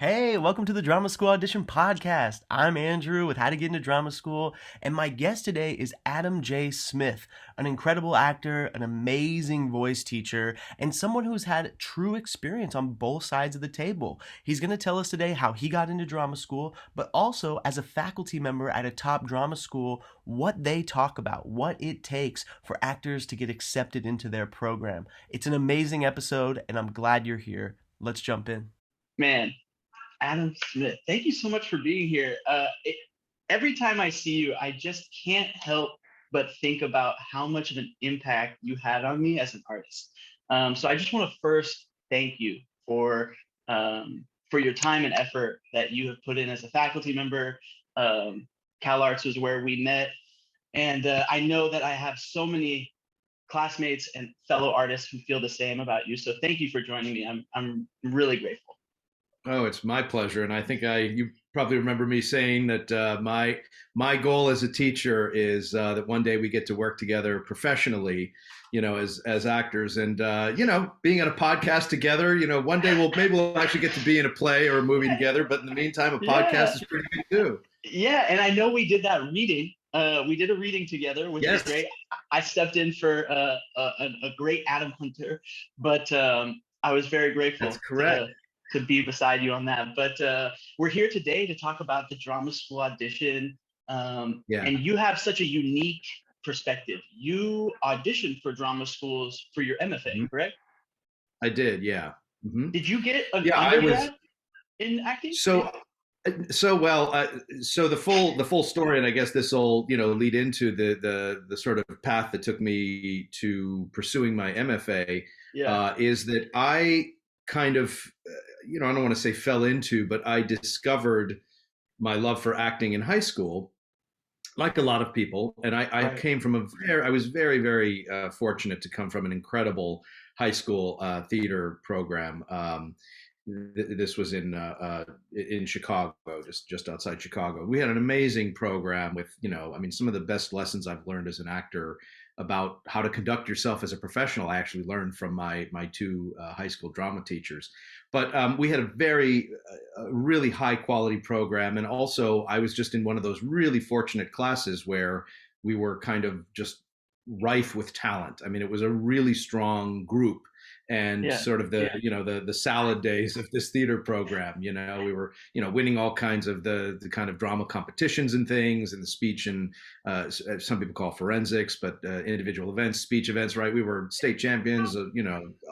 Hey, welcome to the Drama School Audition podcast. I'm Andrew with How to Get into Drama School, and my guest today is Adam J. Smith, an incredible actor, an amazing voice teacher, and someone who's had true experience on both sides of the table. He's going to tell us today how he got into drama school, but also as a faculty member at a top drama school, what they talk about, what it takes for actors to get accepted into their program. It's an amazing episode, and I'm glad you're here. Let's jump in. Man, Adam Smith, thank you so much for being here. Every time I see you, I just can't help but think about how much of an impact you had on me as an artist. So I just want to first thank you for your time and effort that you have put in as a faculty member. CalArts was where we met, and I know that I have so many classmates and fellow artists who feel the same about you. So thank you for joining me. I'm really grateful. Oh, it's my pleasure, and I think you probably remember me saying that my goal as a teacher is that one day we get to work together professionally, as actors, and being on a podcast together. One day we'll actually get to be in a play or a movie together. But in the meantime, a podcast is pretty good too. Yeah, and I know we did that reading. We did a reading together, which was great. I stepped in for a great Adam Hunter, but I was very grateful. That's correct. To be beside you on that. But we're here today to talk about the drama school audition. And you have such a unique perspective. You auditioned for drama schools for your MFA, correct? I did, yeah. Mm-hmm. Did you get an undergrad in acting? So the full story, and I guess this will lead into the sort of path that took me to pursuing my MFA. Is that I kind of I don't want to say fell into, but I discovered my love for acting in high school, like a lot of people. And I came from I was very, very fortunate to come from an incredible high school theater program. This was in Chicago, just outside Chicago. We had an amazing program with, some of the best lessons I've learned as an actor about how to conduct yourself as a professional. I actually learned from my two high school drama teachers. But we had a really high quality program. And also I was just in one of those really fortunate classes where we were kind of just rife with talent. I mean, it was a really strong group. And sort of the salad days of this theater program, we were, winning all kinds of the kind of drama competitions and things, and the speech and some people call forensics, but individual events, speech events, right? We were state champions,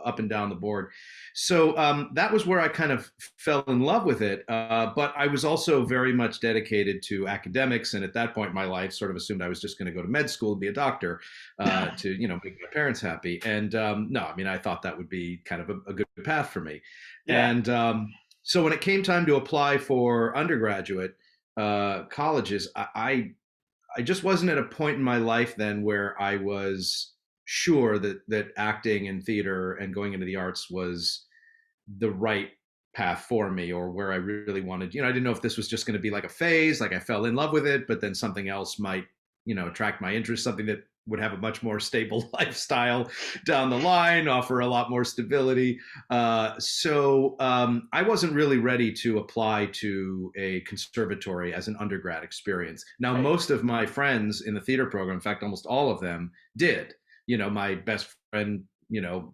up and down the board. So that was where I kind of fell in love with it. But I was also very much dedicated to academics. And at that point in my life, sort of assumed I was just going to go to med school and be a doctor to, make my parents happy. And no, I thought that would be kind of a good path for me. And so when it came time to apply for undergraduate colleges, I just wasn't at a point in my life then where I was sure that acting and theater and going into the arts was the right path for me, or where I really wanted. I didn't know if this was just going to be like a phase, like I fell in love with it, but then something else might, attract my interest, something that would have a much more stable lifestyle down the line, offer a lot more stability. So I wasn't really ready to apply to a conservatory as an undergrad experience. Now, most of my friends in the theater program, in fact, almost all of them did. My best friend,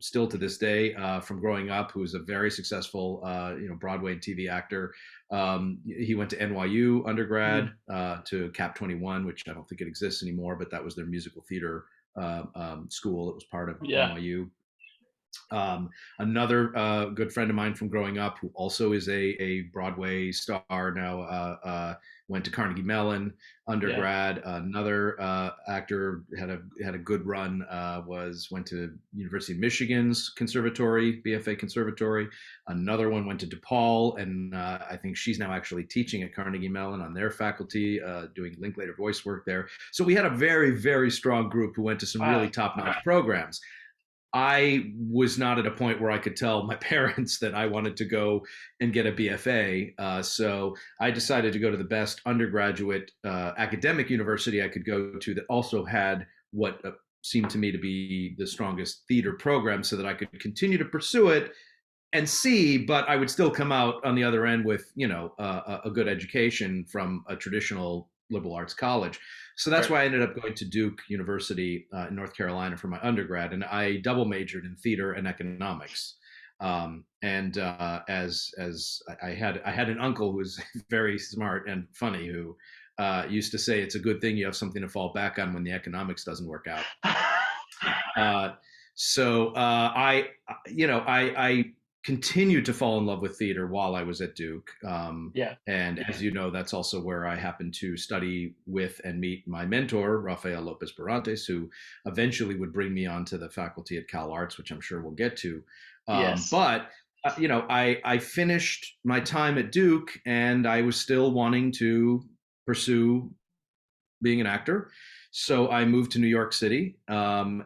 still to this day, from growing up, who's a very successful, Broadway and TV actor. He went to NYU undergrad, to Cap 21, which I don't think it exists anymore, but that was their musical theater school. It was part of NYU. Another good friend of mine from growing up, who also is a Broadway star now, went to Carnegie Mellon undergrad. Another actor had a good run. Went to University of Michigan's conservatory, BFA conservatory. Another one went to DePaul, and I think she's now actually teaching at Carnegie Mellon on their faculty, doing Linklater voice work there. So we had a very, very strong group who went to some really top-notch programs. I was not at a point where I could tell my parents that I wanted to go and get a BFA. So I decided to go to the best undergraduate academic university I could go to that also had what seemed to me to be the strongest theater program, so that I could continue to pursue it and C, but I would still come out on the other end with, you know, a good education from a traditional liberal arts college. So that's why I ended up going to Duke University in North Carolina for my undergrad, and I double majored in theater and economics. And as I had an uncle who was very smart and funny, who used to say it's a good thing you have something to fall back on when the economics doesn't work out. So I continued to fall in love with theater while I was at Duke. And as you know, that's also where I happened to study with and meet my mentor, Rafael Lopez Barrantes, who eventually would bring me onto the faculty at CalArts, which I'm sure we'll get to. But I finished my time at Duke, and I was still wanting to pursue being an actor. So I moved to New York City, and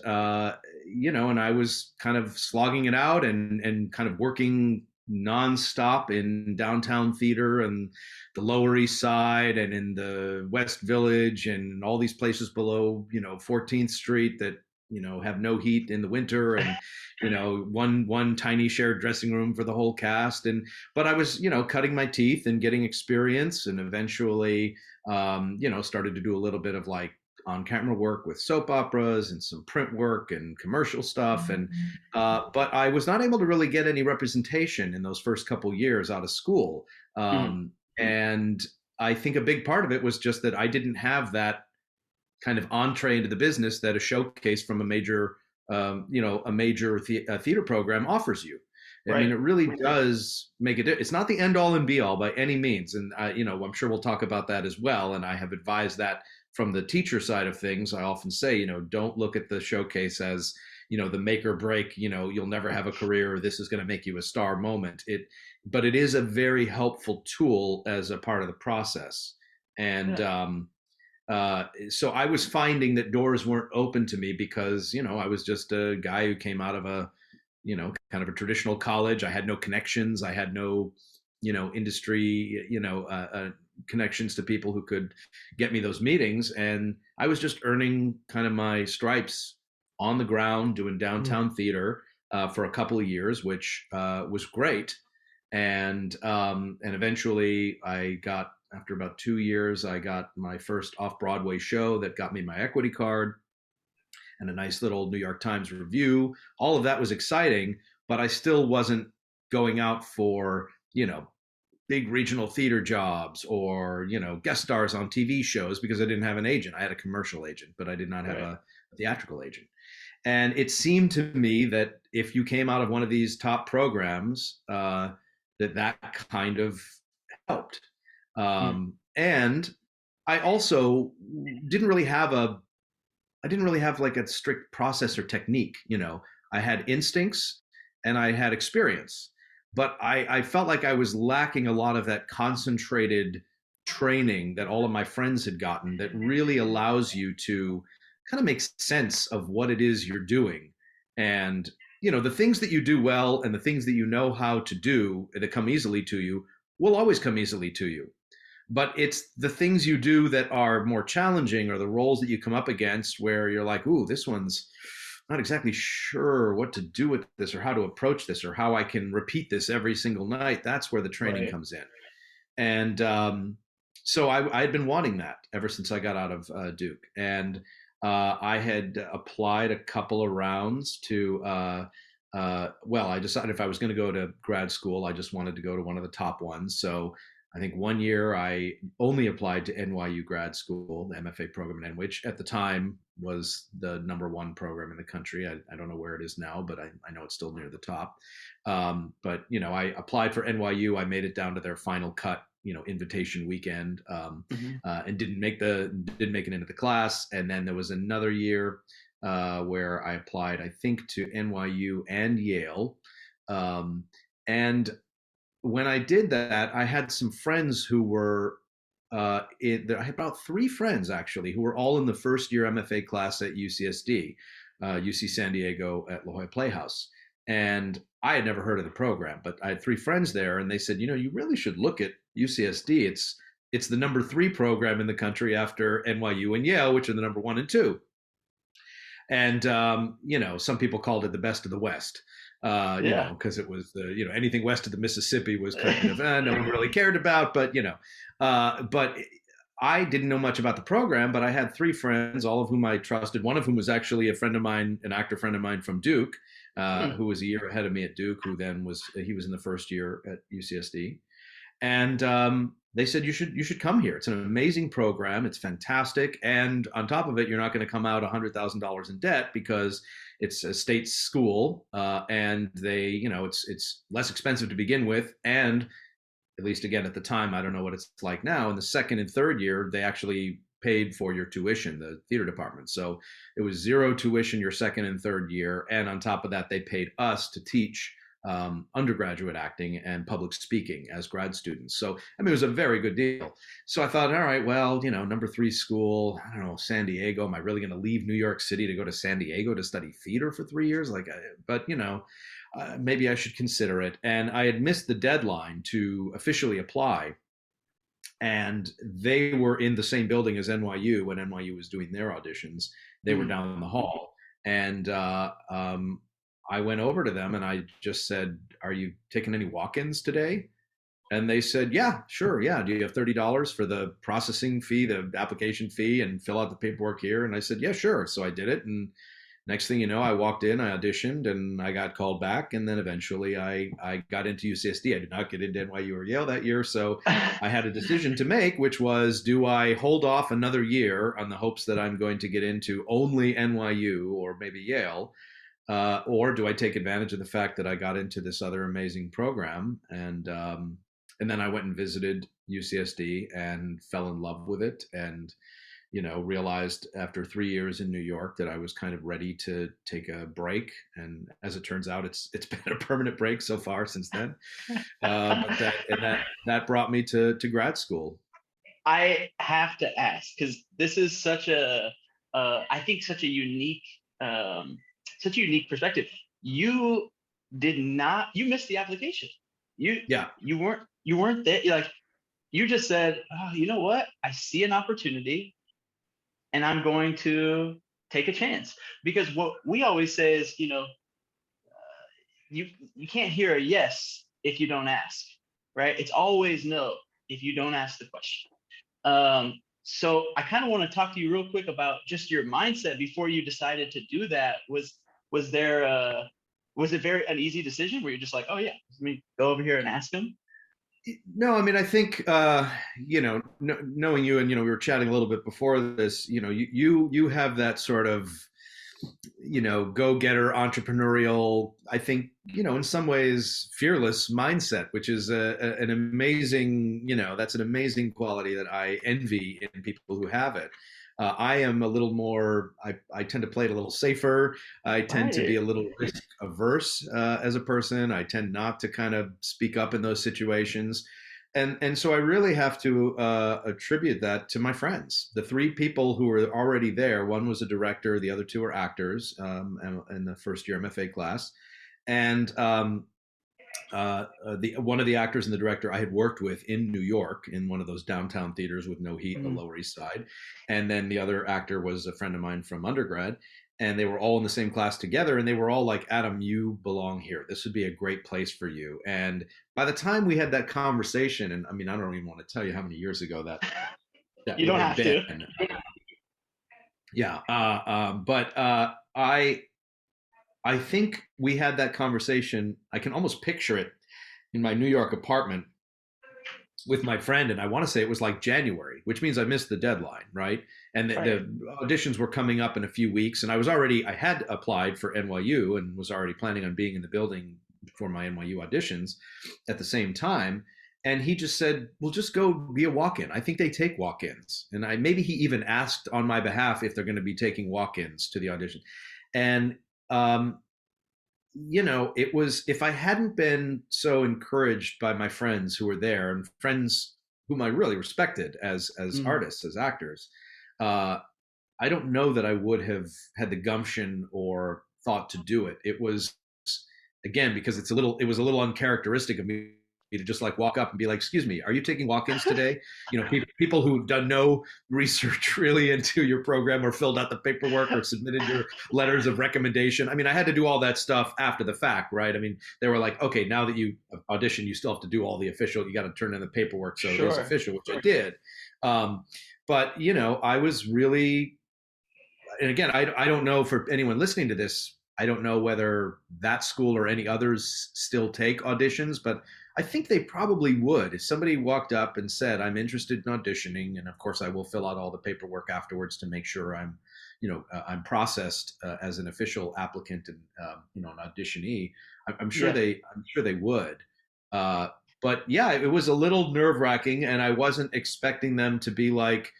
I was kind of slogging it out and kind of working nonstop in downtown theater and the Lower East Side and in the West Village and all these places below, 14th Street that, have no heat in the winter, and, one tiny shared dressing room for the whole cast. But I was, cutting my teeth and getting experience, and eventually, started to do a little bit of like on-camera work with soap operas and some print work and commercial stuff. But I was not able to really get any representation in those first couple years out of school. And I think a big part of it was just that I didn't have that kind of entree into the business that a showcase from a major theater program offers you. I mean, it really does make it. It's not the end all and be all by any means. And, I'm sure we'll talk about that as well. And I have advised that from the teacher side of things. I often say, don't look at the showcase as, the make or break, you'll never have a career, or this is going to make you a star moment. But it is a very helpful tool as a part of the process. And so I was finding that doors weren't open to me because, I was just a guy who came out of a, kind of a traditional college. I had no connections. I had no, industry, connections to people who could get me those meetings. And I was just earning kind of my stripes on the ground doing downtown theater for a couple of years, which was great. And eventually after about 2 years, I got my first off-Broadway show that got me my equity card and a nice little New York Times review. All of that was exciting, but I still wasn't going out for, big regional theater jobs or, guest stars on TV shows because I didn't have an agent. I had a commercial agent, but I did not have a theatrical agent. And it seemed to me that if you came out of one of these top programs, that kind of helped. And I also didn't really have like a strict process or technique. I had instincts and I had experience, but I felt like I was lacking a lot of that concentrated training that all of my friends had gotten that really allows you to kind of make sense of what it is you're doing. And, the things that you do well and the things that you know how to do that come easily to you will always come easily to you. But it's the things you do that are more challenging, or the roles that you come up against where you're like, ooh, this one's not exactly sure what to do with this, or how to approach this, or how I can repeat this every single night. That's where the training comes in. And so I had been wanting that ever since I got out of Duke. And I had applied a couple of rounds to, I decided if I was going to go to grad school, I just wanted to go to one of the top ones. So I think 1 year I only applied to NYU grad school, the MFA program, which at the time was the #1 program in the country. I don't know where it is now, but I know it's still near the top. But I applied for NYU. I made it down to their final cut, invitation weekend, and didn't make it into the class. And then there was another year where I applied, I think, to NYU and Yale, and when I did that, I had some friends who were I had about 3 friends actually who were all in the first year MFA class at UCSD, UC San Diego at La Jolla Playhouse. And I had never heard of the program, but I had 3 friends there, and they said, you really should look at UCSD. It's the #3 program in the country after NYU and Yale, which are the #1 and 2. And, some people called it the best of the West. Yeah. because it was anything west of the Mississippi was kind of no one really cared about, but but I didn't know much about the program, but I had three friends, all of whom I trusted. One of whom was actually a friend of mine, an actor friend of mine from Duke, who was a year ahead of me at Duke, who then he was in the first year at UCSD. And they said you should come here. It's an amazing program. It's fantastic, and on top of it, you're not going to come out $100,000 in debt because it's a state school, and it's less expensive to begin with, and at least again at the time, I don't know what it's like now. In the second and third year, they actually paid for your tuition, the theater department. So it was zero tuition your second and third year, and on top of that, they paid us to teach undergraduate acting and public speaking as grad students. So, I mean, it was a very good deal. So I thought, all right, well, number three school, I don't know, San Diego. Am I really going to leave New York City to go to San Diego to study theater for 3 years? But maybe I should consider it. And I had missed the deadline to officially apply. And they were in the same building as NYU when NYU was doing their auditions. They were down in the hall. And I went over to them and I just said, "Are you taking any walk-ins today?" And they said, "Yeah, sure. Yeah. Do you have $30 for the processing fee, the application fee, and fill out the paperwork here?" And I said, "Yeah, sure." So I did it. And next thing you know, I walked in, I auditioned, and I got called back. And then eventually I got into UCSD. I did not get into NYU or Yale that year. So I had a decision to make, which was, do I hold off another year on the hopes that I'm going to get into only NYU or maybe Yale? Or do I take advantage of the fact that I got into this other amazing program? And then I went and visited UCSD and fell in love with it, and realized after 3 years in New York that I was kind of ready to take a break. And as it turns out, it's been a permanent break so far since then. But that brought me to grad school. I have to ask, because this is such a, I think such a unique perspective. You missed the application. You weren't there. You just said, "Oh, you know what? I see an opportunity and I'm going to take a chance." Because what we always say is, you can't hear a yes if you don't ask, right? It's always no if you don't ask the question. So I kind of want to talk to you real quick about just your mindset before you decided to do that. Was it an easy decision where you're just like, "Oh yeah, let me go over here and ask him"? No, I mean, I think knowing you, and we were chatting a little bit before this. You have that sort of go-getter, entrepreneurial, I think, in some ways fearless mindset, which is an amazing, that's an amazing quality that I envy in people who have it. I am a little more, I tend to play it a little safer. I tend to be a little risk averse as a person. I tend not to kind of speak up in those situations. And so I really have to attribute that to my friends. The three people who were already there, one was a director, the other two were actors in the first year MFA class. And one of the actors and the director I had worked with in New York in one of those downtown theaters with no heat, the Lower East Side. And then the other actor was a friend of mine from undergrad. And they were all in the same class together, and they were all like, "Adam, you belong here. This would be a great place for you." And by the time we had that conversation, and I mean, I don't even want to tell you how many years ago that you don't have to. Yeah, but I think we had that conversation. I can almost picture it in my New York apartment with my friend, and I want to say it was like January, which means I missed the deadline, right? And the auditions were coming up in a few weeks, and I had applied for NYU and was already planning on being in the building for my NYU auditions at the same time. And he just said, "Well, just go be a walk-in. I think they take walk-ins." And maybe he even asked on my behalf if they're going to be taking walk-ins to the audition. And it was, if I hadn't been so encouraged by my friends who were there, and friends whom I really respected as artists, as actors, I don't know that I would have had the gumption or thought to do it. It was, again, because it was a little uncharacteristic of me to just like walk up and be like, excuse me, are you taking walk-ins today? People who've done no research really into your program or filled out the paperwork or submitted your letters of recommendation. I mean, I had to do all that stuff after the fact, right? I mean, they were like, okay, now that you audition, you still have to do all the official, you got to turn in the paperwork. So it is official, which I did. But, I was really, and again, I don't know for anyone listening to this, I don't know whether that school or any others still take auditions, but I think they probably would. If somebody walked up and said, I'm interested in auditioning, and of course I will fill out all the paperwork afterwards to make sure I'm processed as an official applicant and an auditionee. I'm sure they would. But yeah, it was a little nerve wracking, and I wasn't expecting them to be like,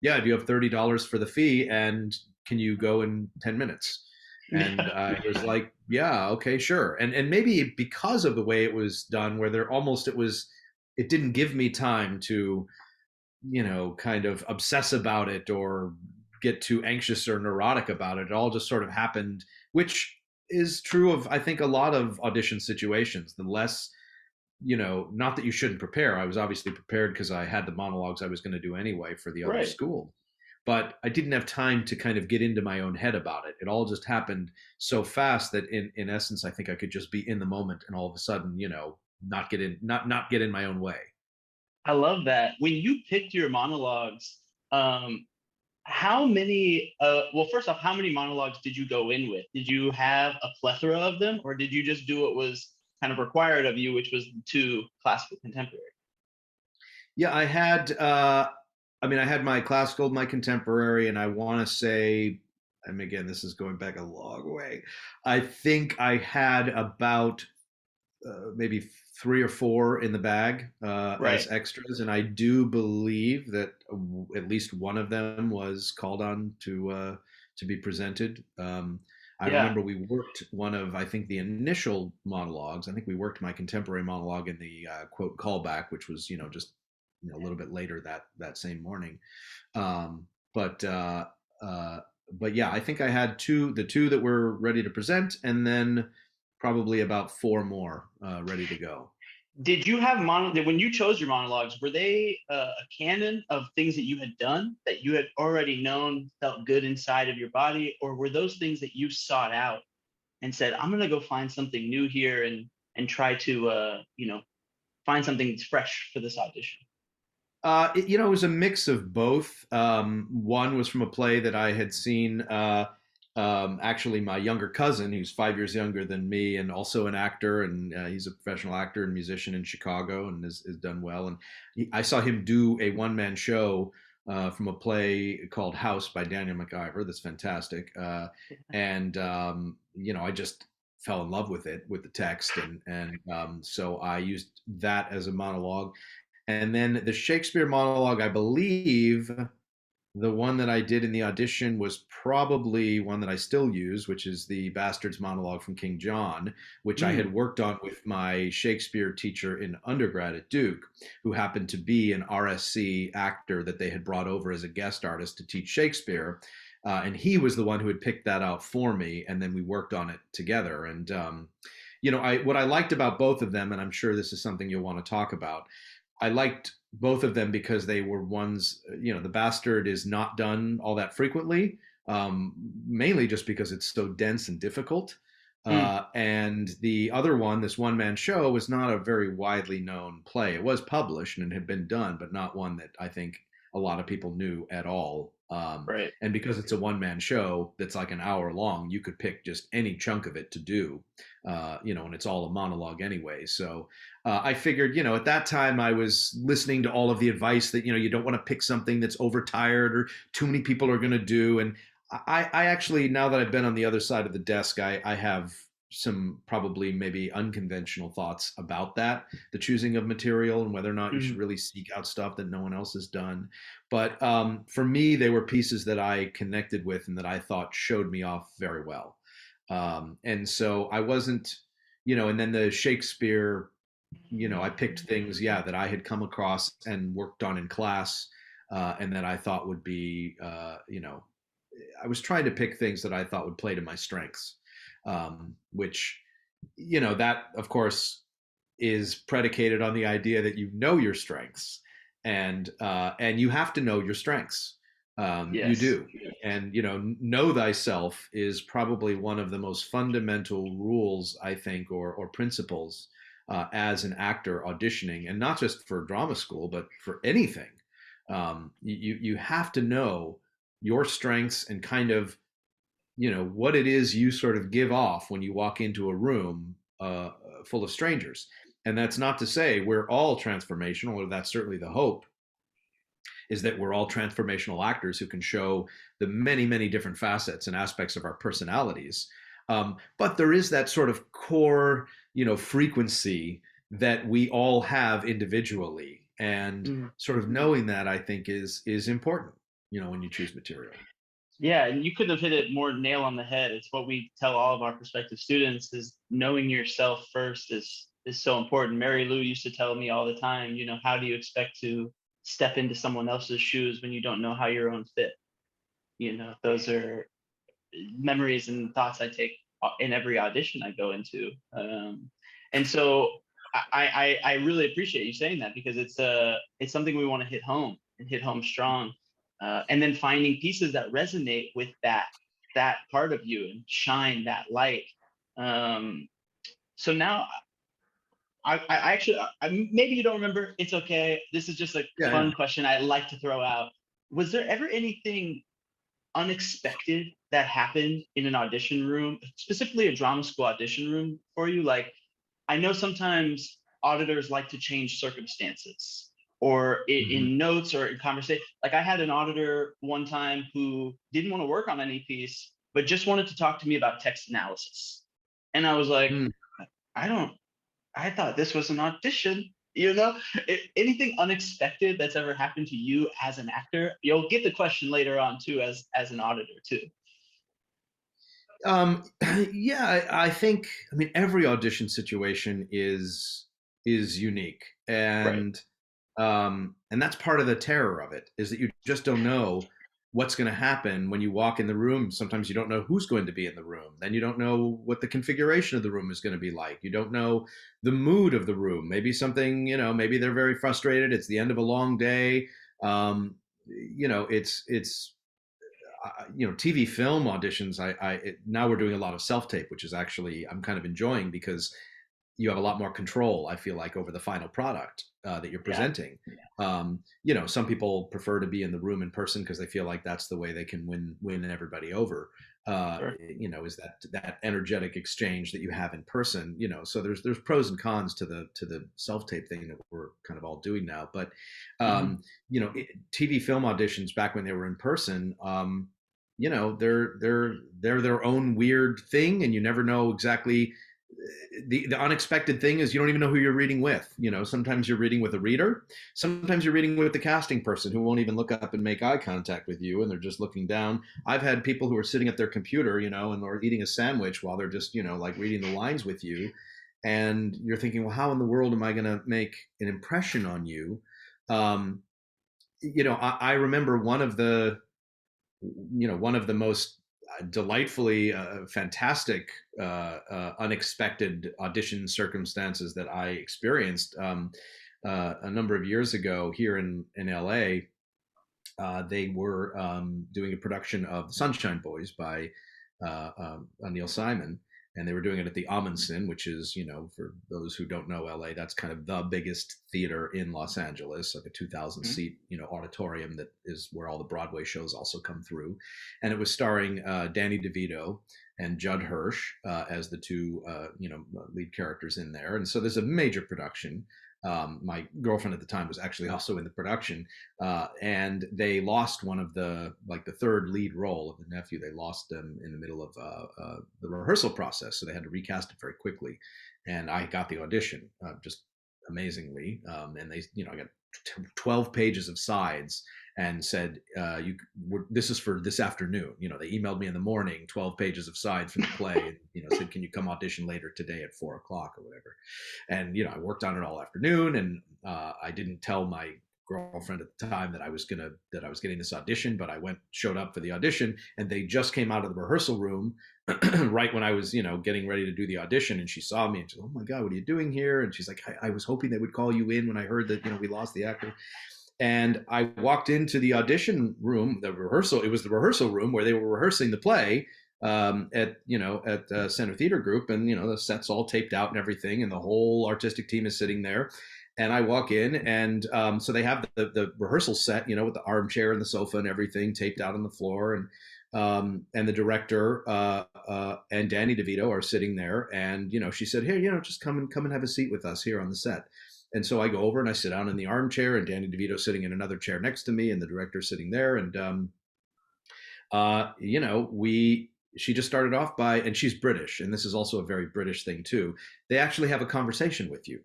yeah, do you have $30 for the fee, and can you go in 10 minutes? And I was like, yeah, okay, sure. And maybe because of the way it was done, where it didn't give me time to, kind of obsess about it or get too anxious or neurotic about it. It all just sort of happened, which is true of, I think, a lot of audition situations. The less, not that you shouldn't prepare. I was obviously prepared because I had the monologues I was going to do anyway for the other school. But I didn't have time to kind of get into my own head about it. It all just happened so fast that in essence, I think I could just be in the moment and all of a sudden, not get in my own way. I love that. When you picked your monologues, how many, well, first off, how many monologues did you go in with? Did you have a plethora of them, or did you just do what was kind of required of you, which was the 2 classical contemporary? Yeah, I had, I had my classical, my contemporary, and I want to say, and again, this is going back a long way. I think I had about maybe 3 or 4 in the bag as extras, and I do believe that at least one of them was called on to be presented. I remember we worked one of, I think, the initial monologues. I think we worked my contemporary monologue in the quote callback, which was just a little bit later that same morning. But yeah, I think I had the 2 that were ready to present, and then probably about 4 more ready to go. Did you have when you chose your monologues, were they a canon of things that you had done that you had already known felt good inside of your body, or were those things that you sought out and said, I'm going to go find something new here and try to find something that's fresh for this audition? It was a mix of both. One was from a play that I had seen. Actually, my younger cousin, who's 5 years younger than me, and also an actor, and he's a professional actor and musician in Chicago, and has done well. And I saw him do a one-man show from a play called House by Daniel McIver. That's fantastic. And I just fell in love with it, with the text, and so I used that as a monologue. And then the Shakespeare monologue, I believe the one that I did in the audition was probably one that I still use, which is the Bastards monologue from King John, which I had worked on with my Shakespeare teacher in undergrad at Duke, who happened to be an RSC actor that they had brought over as a guest artist to teach Shakespeare. And he was the one who had picked that out for me, and then we worked on it together. And, what I liked about both of them, and I'm sure this is something you'll want to talk about, I liked both of them because they were ones, the Bastard is not done all that frequently, mainly just because it's so dense and difficult. And the other one, this one-man show, was not a very widely known play. It was published and it had been done, but not one that I think a lot of people knew at all. And because it's a one-man show that's like an hour long, you could pick just any chunk of it to do, and it's all a monologue anyway. So I figured, at that time I was listening to all of the advice that, you don't want to pick something that's overtired or too many people are going to do. And I actually, now that I've been on the other side of the desk, I have some probably maybe unconventional thoughts about that, the choosing of material and whether or not you should really seek out stuff that no one else has done. But for me, they were pieces that I connected with and that I thought showed me off very well. And so I wasn't, and then the Shakespeare, I picked things, that I had come across and worked on in class, and that I thought would be, I was trying to pick things that I thought would play to my strengths, which, that of course is predicated on the idea that you know your strengths, and you have to know your strengths. You Yes. do. And know thyself is probably one of the most fundamental rules, I think, or principles as an actor auditioning, and not just for drama school, but for anything. You have to know your strengths and kind of what it is you sort of give off when you walk into a room full of strangers. And that's not to say we're all transformational, or that's certainly the hope, is that we're all transformational actors who can show the many, many different facets and aspects of our personalities. But there is that sort of core, frequency that we all have individually, and sort of knowing that, I think, is important, when you choose material. Yeah, and you couldn't have hit it more nail on the head. It's what we tell all of our prospective students: is knowing yourself first is so important. Mary Lou used to tell me all the time, how do you expect to step into someone else's shoes when you don't know how your own fit? Those are memories and thoughts I take in every audition I go into. And so I really appreciate you saying that, because it's something we want to hit home, and hit home strong. And then finding pieces that resonate with that part of you and shine that light. So now I actually, maybe you don't remember. It's okay. This is just a fun question I like to throw out. Was there ever anything unexpected that happened in an audition room, specifically a drama school audition room for you? Like, I know sometimes auditors like to change circumstances, or in notes or in conversation. Like, I had an auditor one time who didn't want to work on any piece, but just wanted to talk to me about text analysis. And I was like, I thought this was an audition. Anything unexpected that's ever happened to you as an actor? You'll get the question later on too, as an auditor too. Yeah, I think, every audition situation is unique, and that's part of the terror of it, is that you just don't know what's going to happen when you walk in the room. Sometimes you don't know who's going to be in the room. Then you don't know what the configuration of the room is going to be like. You don't know the mood of the room. Maybe something, maybe they're very frustrated. It's the end of a long day. It's TV film auditions. Now we're doing a lot of self-tape, which is actually, I'm kind of enjoying, because you have a lot more control, I feel like, over the final product that you're presenting. Some people prefer to be in the room in person because they feel like that's the way they can win everybody over. Is that energetic exchange that you have in person. So there's pros and cons to the self-tape thing that we're kind of all doing now. But TV film auditions back when they were in person, they're their own weird thing, and you never know exactly. The unexpected thing is you don't even know who you're reading with. Sometimes you're reading with a reader. Sometimes you're reading with the casting person, who won't even look up and make eye contact with you, and they're just looking down. I've had people who are sitting at their computer, and they're eating a sandwich while they're just, like reading the lines with you. And you're thinking, well, how in the world am I going to make an impression on you? I remember one of the most delightfully fantastic, unexpected audition circumstances that I experienced a number of years ago here in LA. They were doing a production of The Sunshine Boys by Neil Simon, and they were doing it at the Amundsen, which is, for those who don't know LA, that's kind of the biggest theater in Los Angeles, like a 2,000 seat, auditorium that is where all the Broadway shows also come through. And it was starring Danny DeVito and Judd Hirsch as the two, lead characters in there. And so there's a major production. My girlfriend at the time was actually also in the production, and they lost one of the third lead role of the nephew. They lost them in the middle of the rehearsal process, so they had to recast it very quickly. And I got the audition just amazingly, and they, I got 12 pages of sides, and said, this is for this afternoon. They emailed me in the morning, 12 pages of sides for the play, and, said, can you come audition later today at 4 o'clock or whatever? And, I worked on it all afternoon, and I didn't tell my girlfriend at the time that I was getting this audition, but I showed up for the audition, and they just came out of the rehearsal room right when I was, getting ready to do the audition, and she saw me and she said, "Oh my God, what are you doing here?" And she's like, I was hoping they would call you in when I heard that, we lost the actor. And I walked into the audition room, it was the rehearsal room where they were rehearsing the play at Center Theater Group, and the set's all taped out and everything, and the whole artistic team is sitting there. And I walk in, and so they have the rehearsal set, with the armchair and the sofa and everything taped out on the floor, and the director and Danny DeVito are sitting there, and she said, "Hey, just come and have a seat with us here on the set." And so I go over and I sit down in the armchair, and Danny DeVito's sitting in another chair next to me, and the director's sitting there, and she just started off by, and she's British, and this is also a very British thing too. They actually have a conversation with you.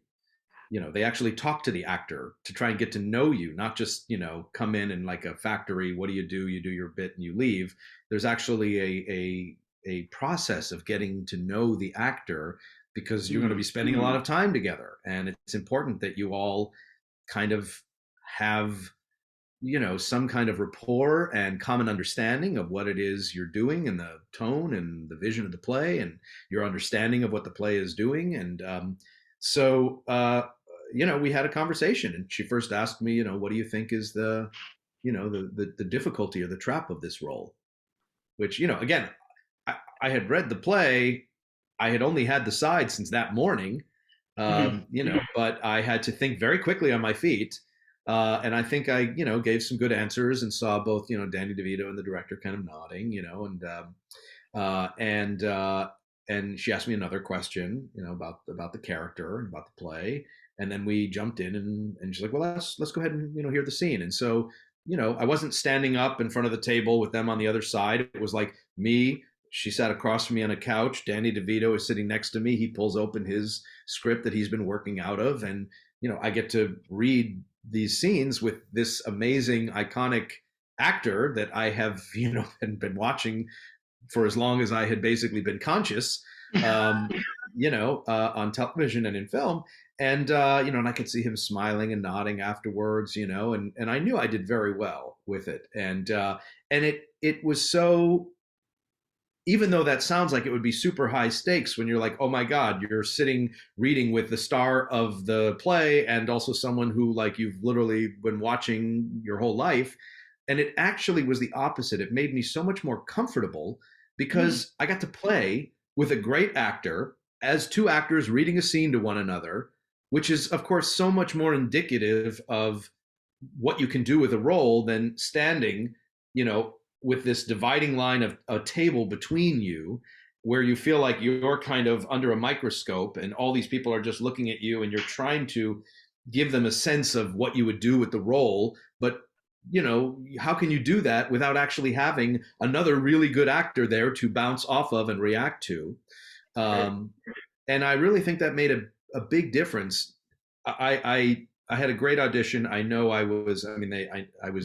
They actually talk to the actor to try and get to know you, not just, come in and like a factory, what do? You do your bit and you leave. There's actually a process of getting to know the actor, because you're going to be spending a lot of time together. And it's important that you all kind of have, some kind of rapport and common understanding of what it is you're doing, and the tone and the vision of the play, and your understanding of what the play is doing. And so we had a conversation, and she first asked me, what do you think is the difficulty or the trap of this role? Which, again, I had read the play. I had only had the side since that morning, but I had to think very quickly on my feet. And I think I, gave some good answers, and saw both, Danny DeVito and the director kind of nodding, and she asked me another question, about the character and about the play. And then we jumped in, and she's like, "Well, let's go ahead and, hear the scene." And so, I wasn't standing up in front of the table with them on the other side. It was like me. She sat across from me on a couch. Danny DeVito is sitting next to me. He pulls open his script that he's been working out of. And, I get to read these scenes with this amazing, iconic actor that I have, been watching for as long as I had basically been conscious, on television and in film. And, and I could see him smiling and nodding afterwards, and I knew I did very well with it. And it was so, even though that sounds like it would be super high stakes when you're like, oh my God, you're sitting reading with the star of the play, and also someone who, like, you've literally been watching your whole life. And it actually was the opposite. It made me so much more comfortable, because I got to play with a great actor as two actors reading a scene to one another, which is, of course, so much more indicative of what you can do with a role than standing, with this dividing line of a table between you, where you feel like you're kind of under a microscope, and all these people are just looking at you, and you're trying to give them a sense of what you would do with the role. But, how can you do that without actually having another really good actor there to bounce off of and react to? And I really think that made a big difference. I had a great audition. I know I was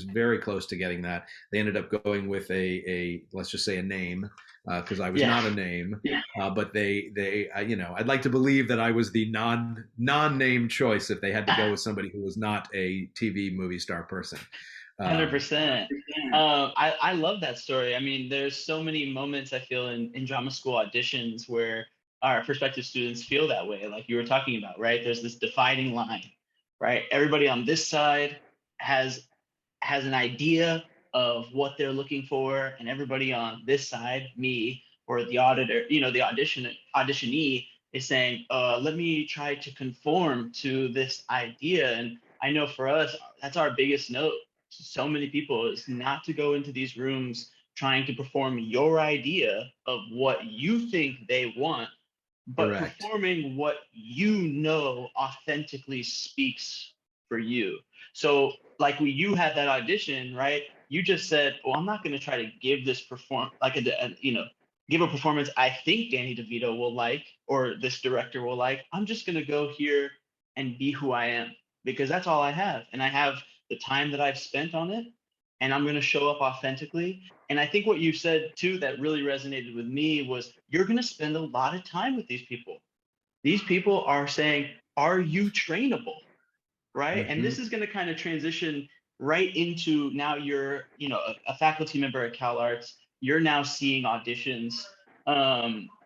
very close to getting that. They ended up going with a let's just say a name, because I was not a name. But I'd like to believe that I was the non-name choice if they had to go with somebody who was not a TV movie star person. 100%. I love that story. I mean, there's so many moments I feel in drama school auditions where our prospective students feel that way, like you were talking about, right? There's this dividing line, right? Everybody on this side has an idea of what they're looking for, and everybody on this side, me or the auditor, the auditionee, is saying, let me try to conform to this idea. And I know for us, that's our biggest note to so many people, is not to go into these rooms trying to perform your idea of what you think they want, but Correct. performing what authentically speaks for you. So like when you had that audition, right? You just said, "Oh, I'm not going to try to give this give a performance I think Danny DeVito will like, or this director will like. I'm just going to go here and be who I am, because that's all I have. And I have the time that I've spent on it, and I'm going to show up authentically." And I think what you said too that really resonated with me was, you're going to spend a lot of time with these people. These people are saying, are you trainable? right? And this is going to kind of transition right into, now you're, you know, a faculty member at CalArts. You're now seeing auditions.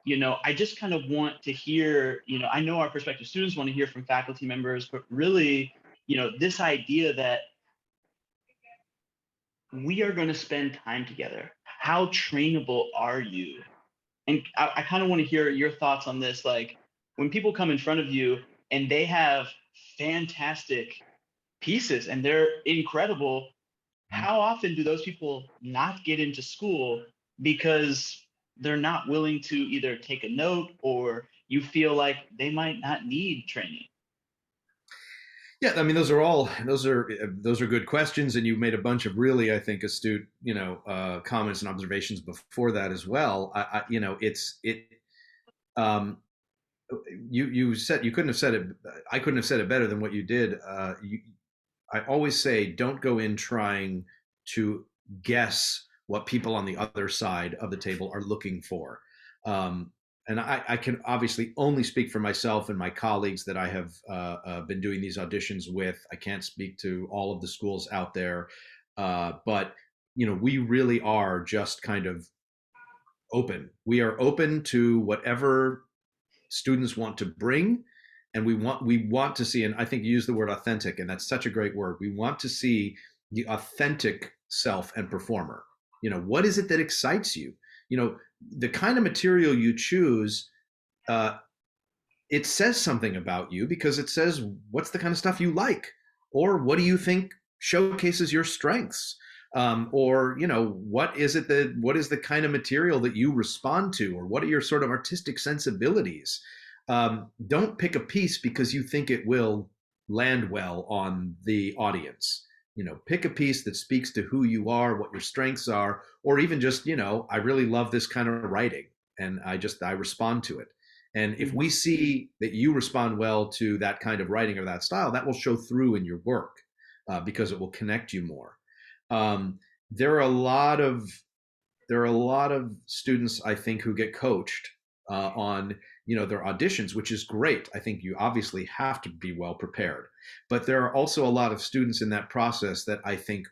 You know, I just kind of want to hear, you know, I know our prospective students want to hear from faculty members, but really, you know, this idea that we are going to spend time together. How trainable are you? And I kind of want to hear your thoughts on this. Like, when people come in front of you and they have fantastic pieces and they're incredible, how often do those people not get into school because they're not willing to either take a note, or you feel like they might not need training? Yeah, I mean, those are good questions, and you made a bunch of really, I think, astute, comments and observations before that as well. Um, you said, you couldn't have said it. I couldn't have said it better than what you did. I always say, don't go in trying to guess what people on the other side of the table are looking for. And I can obviously only speak for myself and my colleagues that I have been doing these auditions with. I can't speak to all of the schools out there, but we really are just kind of open. We are open to whatever students want to bring, and we want to see. And I think you use the word authentic, and that's such a great word. We want to see the authentic self and performer. What is it that excites you? The kind of material you choose, it says something about you, because it says what's the kind of stuff you like, or what do you think showcases your strengths, or what is the kind of material that you respond to, or what are your sort of artistic sensibilities. Don't pick a piece because you think it will land well on the audience. Pick a piece that speaks to who you are, what your strengths are, or even just, I really love this kind of writing and I respond to it. And if we see that you respond well to that kind of writing or that style, that will show through in your work, because it will connect you more. There are a lot of students, I think, who get coached on their auditions, which is great. I think you obviously have to be well prepared, but there are also a lot of students in that process that I think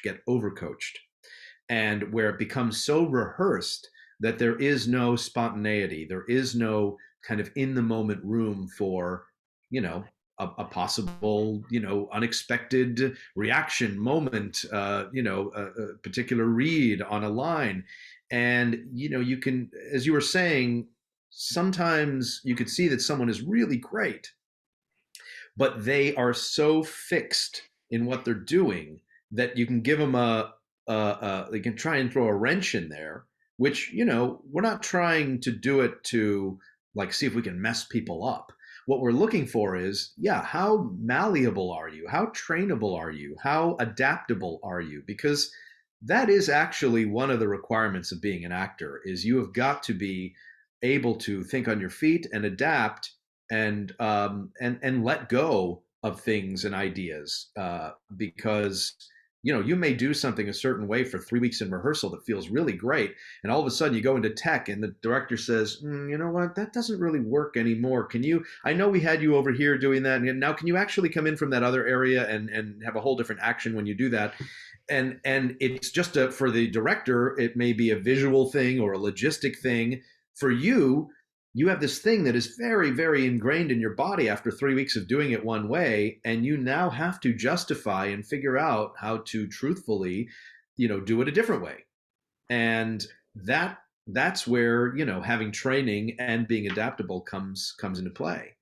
get overcoached, and where it becomes so rehearsed that there is no spontaneity, there is no kind of in the moment room for a possible unexpected reaction moment, a particular read on a line. And you can, as you were saying, sometimes you could see that someone is really great, but they are so fixed in what they're doing that you can give them they can try and throw a wrench in there, which, we're not trying to do it to like see if we can mess people up. What we're looking for is, how malleable are you? How trainable are you? How adaptable are you? Because that is actually one of the requirements of being an actor, is you have got to be able to think on your feet and adapt and let go of things and ideas, because you may do something a certain way for 3 weeks in rehearsal that feels really great, and all of a sudden you go into tech and the director says, you know what, that doesn't really work anymore. I know we had you over here doing that, and now can you actually come in from that other area and have a whole different action when you do that? And it's just for the director, it may be a visual thing or a logistic thing. For you, you have this thing that is very, very ingrained in your body after 3 weeks of doing it one way, and you now have to justify and figure out how to truthfully, do it a different way. And that's where, having training and being adaptable comes into play.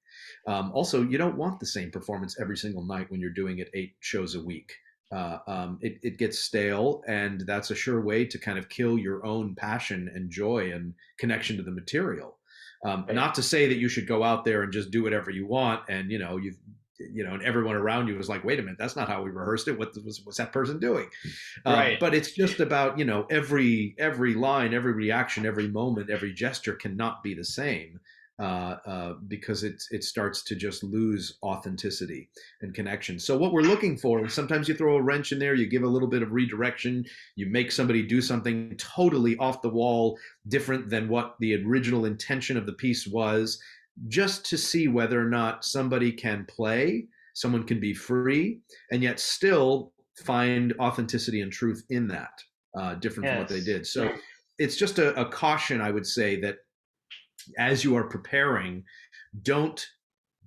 Also, you don't want the same performance every single night when you're doing it 8 shows a week. It gets stale, and that's a sure way to kind of kill your own passion and joy and connection to the material. Not to say that you should go out there and just do whatever you want, and and everyone around you is like, wait a minute, that's not how we rehearsed it. What's that person doing? Right. But it's just about every line, every reaction, every moment, every gesture cannot be the same. Because it starts to just lose authenticity and connection. So what we're looking for is, sometimes you throw a wrench in there, you give a little bit of redirection, you make somebody do something totally off the wall, different than what the original intention of the piece was, just to see whether or not somebody can play someone can be free and yet still find authenticity and truth in that, different from what they did. So it's just a caution, I would say, that as you are preparing, don't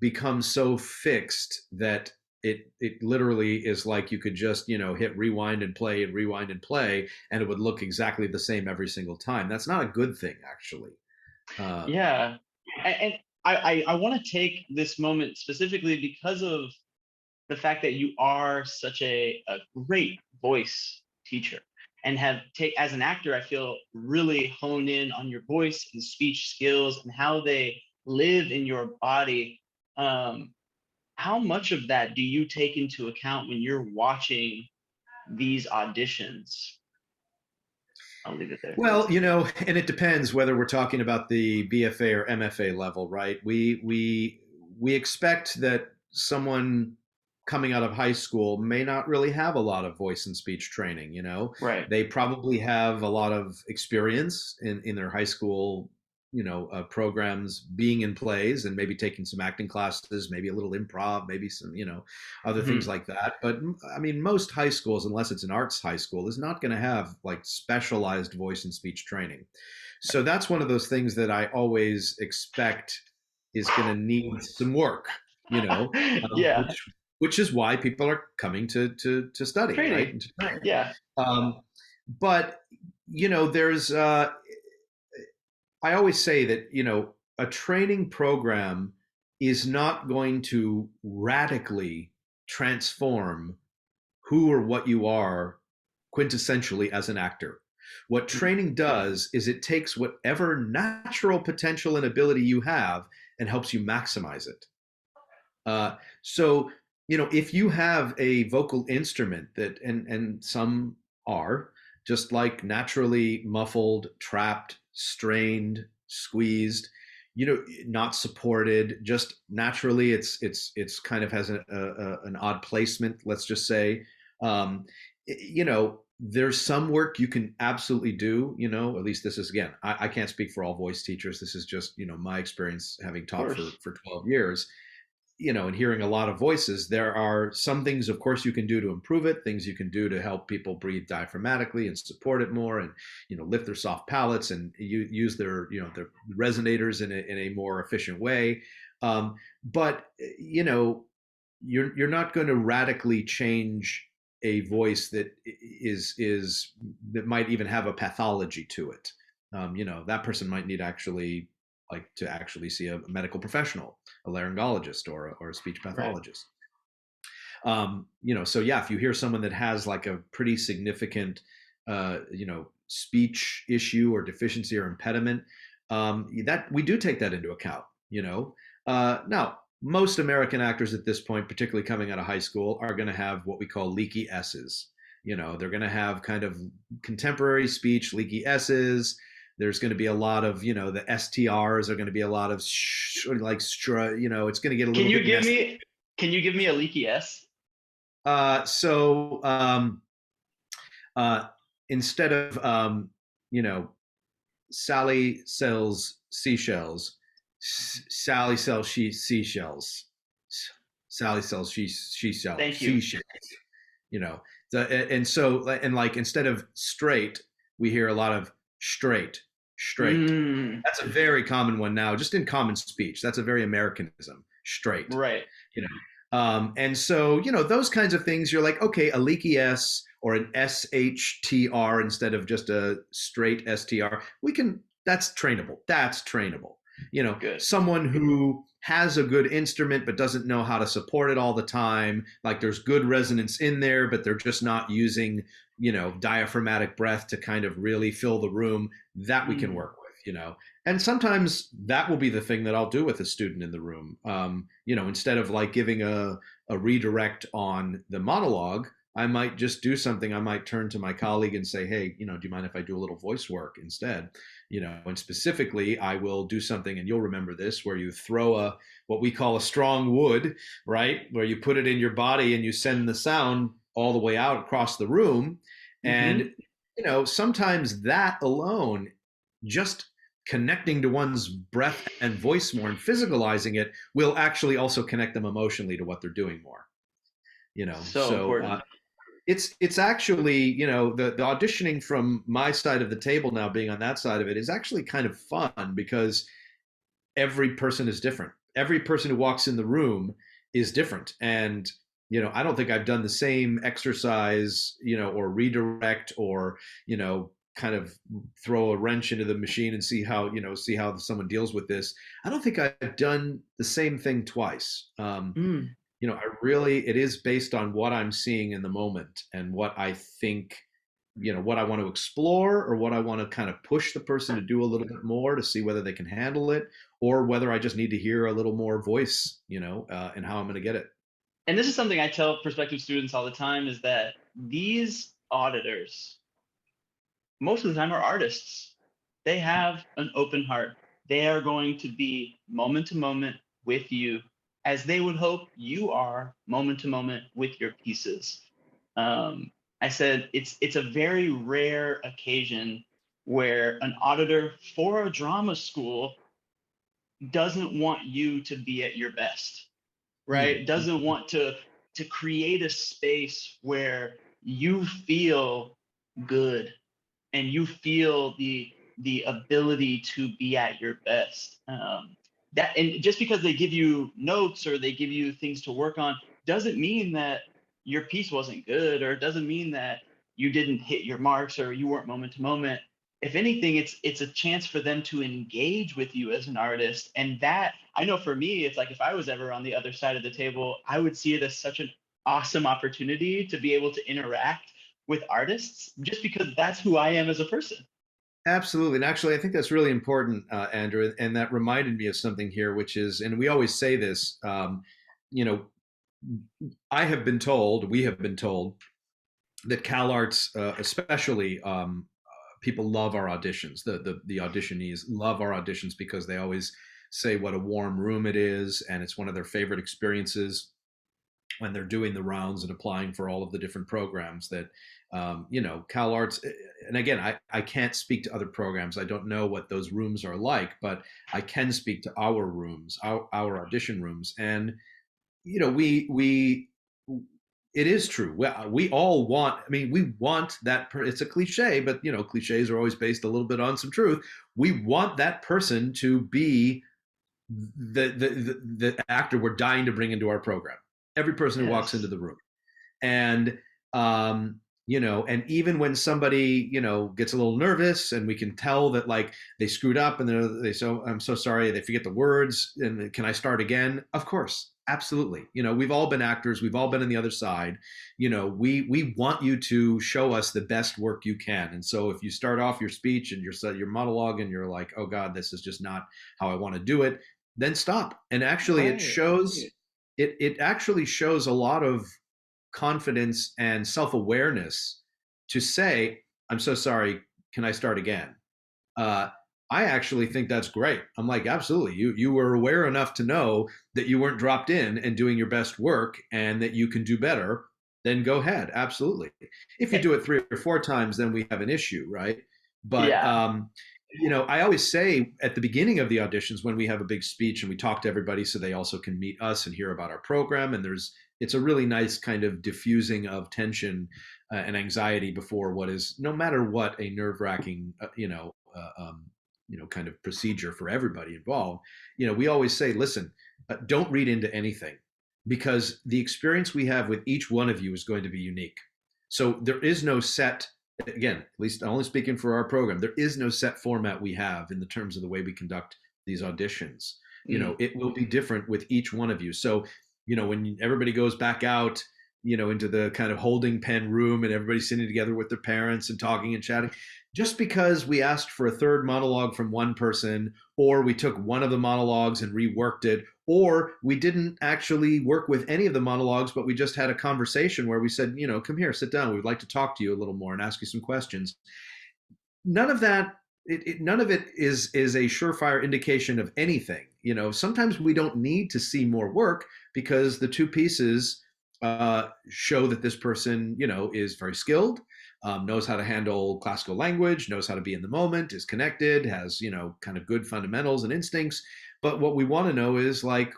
become so fixed that it literally is like you could just, hit rewind and play and it would look exactly the same every single time. That's not a good thing, actually. Yeah. And I want to take this moment specifically because of the fact that you are such a great voice teacher and as an actor, I feel really honed in on your voice and speech skills and how they live in your body. How much of that do you take into account when you're watching these auditions? I'll leave it there. Well, and it depends whether we're talking about the BFA or MFA level, right? We expect that someone coming out of high school may not really have a lot of voice and speech training, Right. They probably have a lot of experience in their high school, programs, being in plays and maybe taking some acting classes, maybe a little improv, maybe some, other things like that. But I mean, most high schools, unless it's an arts high school, is not going to have like specialized voice and speech training. So that's one of those things that I always expect is going to need some work, Yeah. which is why people are coming to study, training. Right? Yeah. But there's I always say that a training program is not going to radically transform who or what you are quintessentially as an actor. What training does is it takes whatever natural potential and ability you have and helps you maximize it. So if you have a vocal instrument that, and some are just like naturally muffled, trapped, strained, squeezed, not supported, just naturally, it's kind of has an odd placement, let's just say. There's some work you can absolutely do, at least this is, again, I can't speak for all voice teachers. This is just, my experience having taught for 12 years. And hearing a lot of voices, there are some things, of course, you can do to improve it, things you can do to help people breathe diaphragmatically and support it more and, lift their soft palates and use their resonators in a more efficient way. But, you're not going to radically change a voice that that might even have a pathology to it. That person might need to actually see a medical professional, a laryngologist or a speech pathologist. Right. So yeah, if you hear someone that has like a pretty significant, speech issue or deficiency or impediment, that we do take that into account. Now most American actors at this point, particularly coming out of high school, are going to have what we call leaky S's. They're going to have kind of contemporary speech leaky S's. There's going to be a lot of, the STRs are going to be a lot of it's going to get a little bit messy. Can you give me a leaky S? Instead of, Sally sells seashells, Sally sells seashells. Sally sells she sells seashells. And like instead of straight, we hear a lot of straight. That's a very common one now, just in common speech. That's a very Americanism, straight. Right. And so, those kinds of things, you're like, okay, a leaky S or an SHTR instead of just a straight STR, that's trainable. Good. Someone who has a good instrument but doesn't know how to support it all the time, like there's good resonance in there, but they're just not using, diaphragmatic breath to kind of really fill the room, that we can work with, And sometimes that will be the thing that I'll do with a student in the room. Instead of like giving a redirect on the monologue, I might just do something. I might turn to my colleague and say, hey, do you mind if I do a little voice work instead? And specifically, I will do something, and you'll remember this, where you throw what we call a strong wood, right? Where you put it in your body and you send the sound all the way out across the room. And, sometimes that alone just connecting to one's breath and voice more and physicalizing it will actually also connect them emotionally to what they're doing more. So important. It's actually, the auditioning from my side of the table now, being on that side of it, is actually kind of fun because every person is different. Every person who walks in the room is different. And, I don't think I've done the same exercise, or redirect, or, kind of throw a wrench into the machine and see how someone deals with this. I don't think I've done the same thing twice. It is based on what I'm seeing in the moment and what I think, what I want to explore, or what I want to kind of push the person to do a little bit more to see whether they can handle it, or whether I just need to hear a little more voice, and how I'm going to get it. And this is something I tell prospective students all the time, is that these auditors, most of the time, are artists. They have an open heart. They are going to be moment to moment with you, as they would hope you are moment to moment with your pieces. I said it's a very rare occasion where an auditor for a drama school doesn't want you to be at your best, right? Mm-hmm. Doesn't want to create a space where you feel good and you feel the ability to be at your best. That, and just because they give you notes or they give you things to work on doesn't mean that your piece wasn't good, or it doesn't mean that you didn't hit your marks or you weren't moment to moment. If anything, it's a chance for them to engage with you as an artist. And that, I know for me, it's like if I was ever on the other side of the table, I would see it as such an awesome opportunity to be able to interact with artists, just because that's who I am as a person. Absolutely. And actually, I think that's really important, Andrew. And that reminded me of something here, which is, and we always say this, we have been told that CalArts, especially, people love our auditions. The auditionees love our auditions because they always say what a warm room it is, and it's one of their favorite experiences when they're doing the rounds and applying for all of the different programs that, CalArts. And again, I can't speak to other programs. I don't know what those rooms are like, but I can speak to our rooms, our audition rooms. And, it is true. We all want, we want that, it's a cliche, but, cliches are always based a little bit on some truth. We want that person to be the actor we're dying to bring into our program. Every person who walks into the room. And, and even when somebody, gets a little nervous and we can tell that like they screwed up and they so, I'm so sorry, they forget the words, and can I start again? Of course. Absolutely. We've all been actors. We've all been on the other side. We want you to show us the best work you can. And so if you start off your speech and your monologue and you're like, oh God, this is just not how I want to do it, then stop. And actually it shows, it actually shows a lot of confidence and self-awareness to say, I'm so sorry, can I start again? I actually think that's great. I'm like, absolutely. You were aware enough to know that you weren't dropped in and doing your best work and that you can do better, then go ahead. Absolutely. If you do it 3 or 4 times, then we have an issue, right? But, I always say at the beginning of the auditions, when we have a big speech and we talk to everybody so they also can meet us and hear about our program, and it's a really nice kind of diffusing of tension and anxiety before what is, no matter what, a nerve-wracking, kind of procedure for everybody involved. We always say, listen, don't read into anything, because the experience we have with each one of you is going to be unique. So there is no set, again, at least only speaking for our program, there is no set format we have in the terms of the way we conduct these auditions. It will be different with each one of you. So, when everybody goes back out, into the kind of holding pen room and everybody's sitting together with their parents and talking and chatting, just because we asked for a third monologue from one person, or we took one of the monologues and reworked it, or we didn't actually work with any of the monologues, but we just had a conversation where we said, come here, sit down. We'd like to talk to you a little more and ask you some questions. None of that, none of it is a surefire indication of anything. Sometimes we don't need to see more work because the two pieces show that this person, is very skilled. knows how to handle classical language, knows how to be in the moment, is connected, has, kind of good fundamentals and instincts. But what we want to know is like,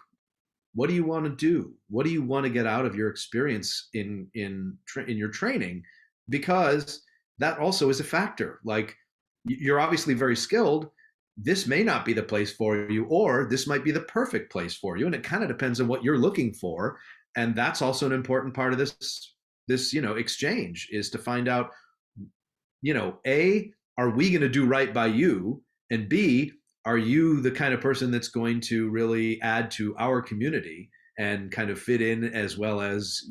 what do you want to do? What do you want to get out of your experience in your training? Because that also is a factor. Like, you're obviously very skilled. This may not be the place for you, or this might be the perfect place for you, and it kind of depends on what you're looking for. And that's also an important part of this exchange, is to find out, A, are we going to do right by you, and B, are you the kind of person that's going to really add to our community and kind of fit in, as well as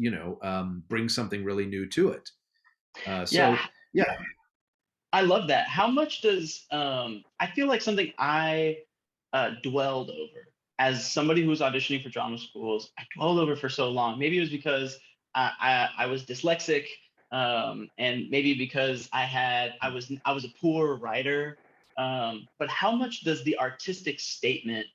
bring something really new to it. Yeah, yeah. I love that. How much does I feel like something I dwelled over as somebody who was auditioning for drama schools. I dwelled over for so long. Maybe it was because I was dyslexic, and maybe because I was a poor writer. But how much does the artistic statement,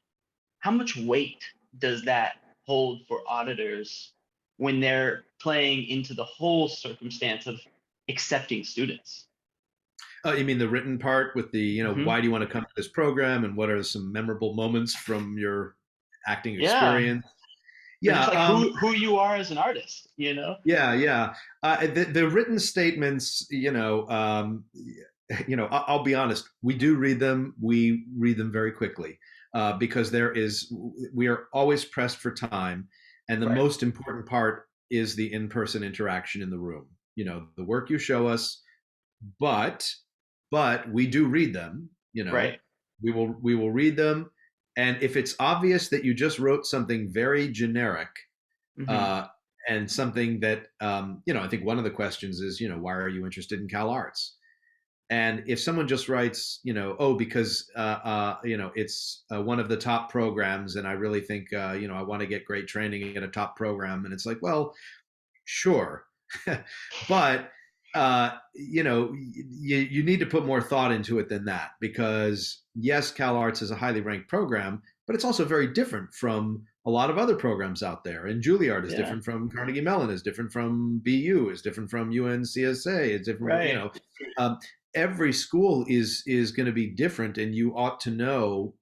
how much weight does that hold for auditors when they're playing into the whole circumstance of accepting students? Oh, you mean the written part with the, Hmm. why do you want to come to this program, and what are some memorable moments from your acting Yeah, experience? or just Yeah, like who you are as an artist, you know? yeah, yeah. The written statements, I'll be honest, we do read them. We read them very quickly, because we are always pressed for time, and the Right, most important part is the in-person interaction in the room. The work you show us, but we do read them. right. We will read them, and if it's obvious that you just wrote something very generic, Hmm. uh, and something that, I think one of the questions is, why are you interested in CalArts? And if someone just writes, oh, because it's one of the top programs, and I really think, I want to get great training at a top program, and it's like, well, sure, but you need to put more thought into it than that, because yes, CalArts is a highly ranked program, but it's also very different from a lot of other programs out there. And Juilliard is Yeah, different from Carnegie Mellon, is different from BU, is different from UNCSA, it's different. right. Um, every school is going to be different, and you ought to know.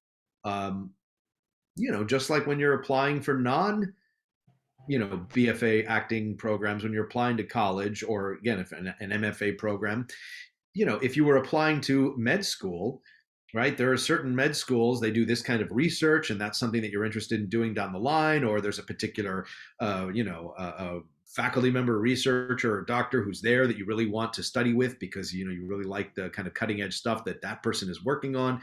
Um, just like when you're applying for BFA acting programs, when you're applying to college, or again, if an MFA program, if you were applying to med school, right, there are certain med schools, they do this kind of research, and that's something that you're interested in doing down the line, or there's a particular faculty member, researcher, or doctor who's there that you really want to study with, because you really like the kind of cutting edge stuff that person is working on.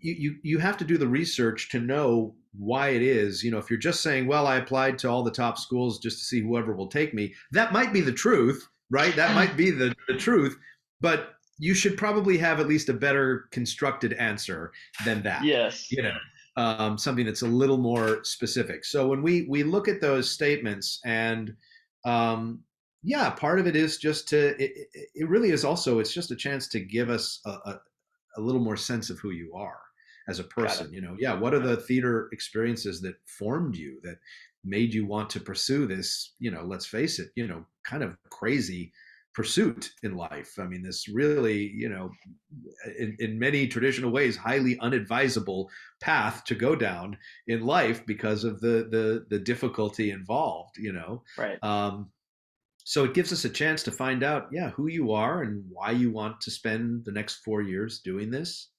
You have to do the research to know why it is. If you're just saying, well, I applied to all the top schools just to see whoever will take me, that might be the truth, right? That might be the truth, but you should probably have at least a better constructed answer than that. Yes. Something that's a little more specific. So when we look at those statements, and yeah, part of it is just it really is also, it's just a chance to give us a little more sense of who you are as a Got it. person. Yeah, what are the theater experiences that formed you, that made you want to pursue this, let's face it, kind of crazy pursuit in life. I mean, this really, in many traditional ways, highly unadvisable path to go down in life, because of the difficulty involved. Right. So it gives us a chance to find out, yeah, who you are and why you want to spend the next 4 years doing this.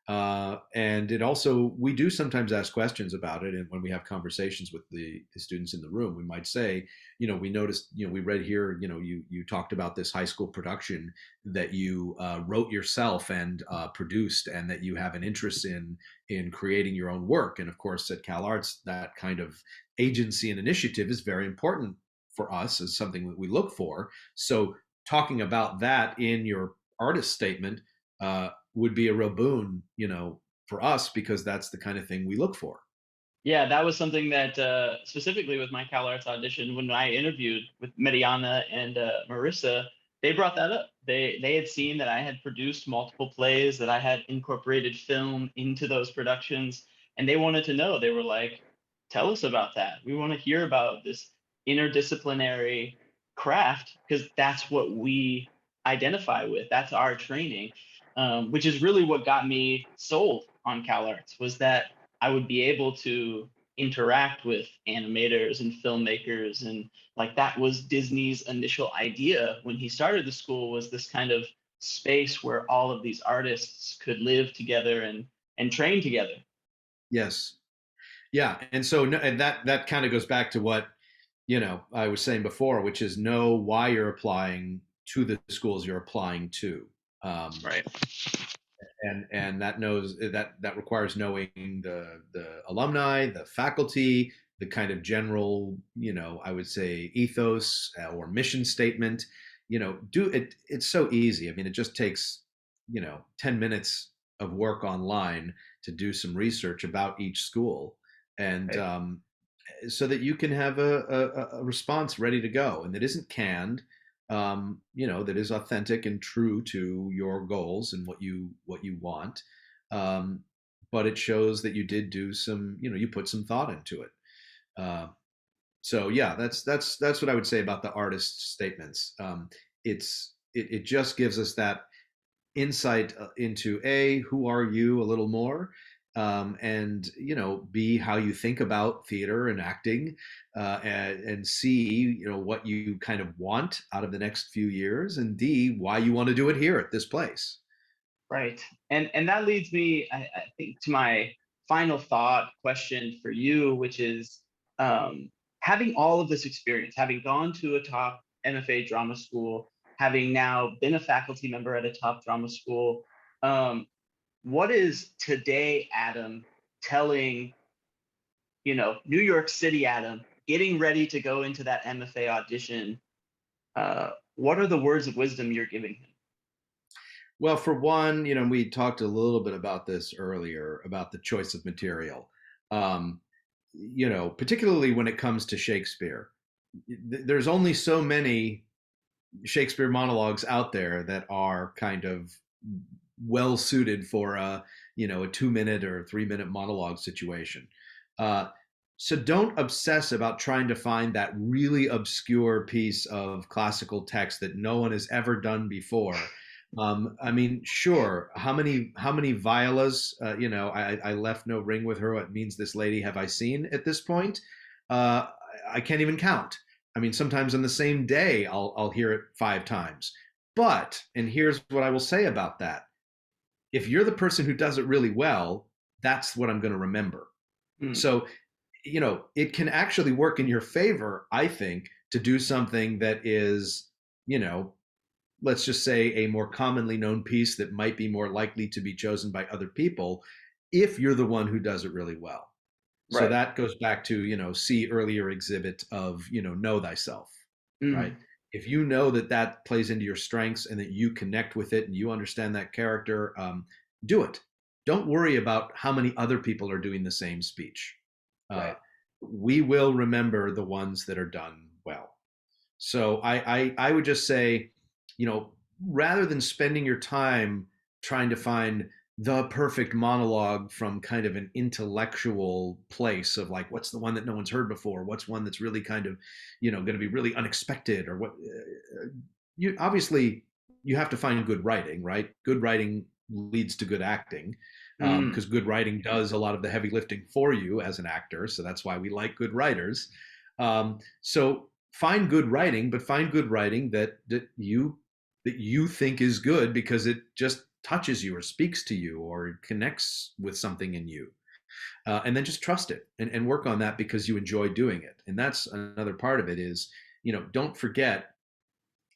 And it also, we do sometimes ask questions about it. And when we have conversations with the students in the room, we might say, we noticed, we read here, you talked about this high school production that you wrote yourself and produced, and that you have an interest in creating your own work. And of course, at CalArts, that kind of agency and initiative is very important for us, as something that we look for. So talking about that in your artist statement would be a real boon, for us, because that's the kind of thing we look for. Yeah, that was something that specifically with my CalArts audition, when I interviewed with Mediana and Marissa, they brought that up. They had seen that I had produced multiple plays, that I had incorporated film into those productions, and they wanted to know. They were like, "Tell us about that. We want to hear about this interdisciplinary craft, because that's what we identify with. That's our training, which is really what got me sold on CalArts, was that I would be able to interact with animators and filmmakers. And like, that was Disney's initial idea when he started the school, was this kind of space where all of these artists could live together and train together. Yes. Yeah. And so, and that kind of goes back to what, I was saying before, which is know why you're applying to the schools you're applying to. Right. And that requires knowing the alumni, the faculty, the kind of general, I would say ethos or mission statement. Do it. It's so easy. I mean, it just takes 10 minutes of work online to do some research about each school, and Right. so that you can have a response ready to go, and that isn't canned, that is authentic and true to your goals and what you want. But it shows that you did do some, you put some thought into it. So yeah, that's what I would say about the artist statements. It just gives us that insight into who are you a little more, and B, how you think about theater and acting, and C, what you kind of want out of the next few years, and D, why you want to do it here at this place. Right. And that leads me, I think, to my final thought question for you, which is, having all of this experience, having gone to a top MFA drama school, having now been a faculty member at a top drama school, what is today Adam telling, New York City Adam, getting ready to go into that MFA audition? What are the words of wisdom you're giving him? Well, for one, we talked a little bit about this earlier about the choice of material. Particularly when it comes to Shakespeare, there's only so many Shakespeare monologues out there that are kind of well suited for a 2-minute or 3-minute monologue situation. So don't obsess about trying to find that really obscure piece of classical text that no one has ever done before. I mean, sure. How many violas? I left no ring with her. What means this lady have I seen at this point? I can't even count. I mean, sometimes on the same day, I'll hear it 5 times. But, and here's what I will say about that: if you're the person who does it really well, that's what I'm going to remember. Mm. So, it can actually work in your favor, I think, to do something that is, let's just say a more commonly known piece that might be more likely to be chosen by other people, if you're the one who does it really well. Right. So that goes back to, see earlier exhibit of, know thyself, right? If you know that plays into your strengths and that you connect with it and you understand that character, do it. Don't worry about how many other people are doing the same speech. Right. We will remember the ones that are done well. So I would just say, rather than spending your time trying to find the perfect monologue from kind of an intellectual place of like, what's the one that no one's heard before? What's one that's really kind of, going to be really unexpected, or what? You obviously you have to find good writing, right? Good writing leads to good acting, because good writing does a lot of the heavy lifting for you as an actor. So that's why we like good writers. So find good writing, but find good writing that you think is good because it just touches you or speaks to you or connects with something in you. And then just trust it and work on that because you enjoy doing it. And that's another part of it is, don't forget